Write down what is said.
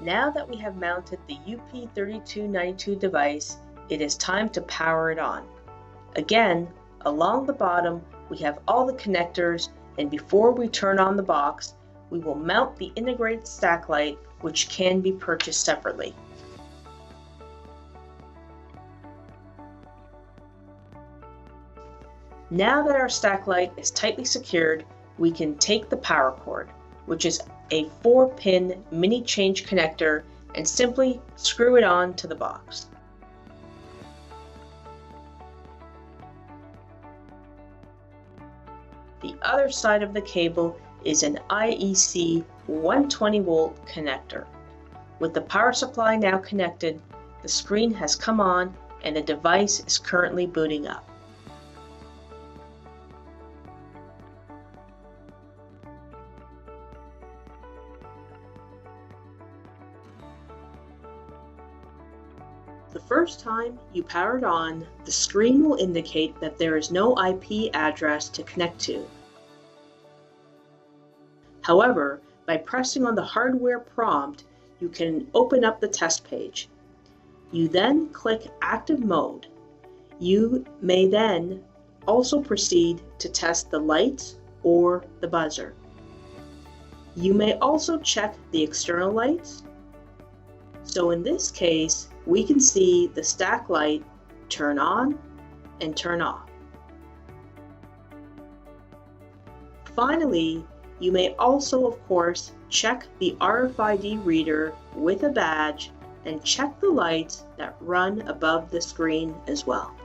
Now that we have mounted the UP3292 device, it is time to power it on. Again, along the bottom, we have all the connectors, and before we turn on the box, we will mount the integrated stack light, which can be purchased separately. Now that our stack light is tightly secured, we can take the power cord, which is a 4-pin mini change connector, and simply screw it on to the box. The other side of the cable is an IEC 120 volt connector. With the power supply now connected, the screen has come on and the device is currently booting up. The first time you power it on, the screen will indicate that there is no IP address to connect to. However, by pressing on the hardware prompt, you can open up the test page. You then click Active Mode. You may then also proceed to test the lights or the buzzer. You may also check the external lights. So in this case, we can see the stack light turn on and turn off. Finally, you may also, of course, check the RFID reader with a badge and check the lights that run above the screen as well.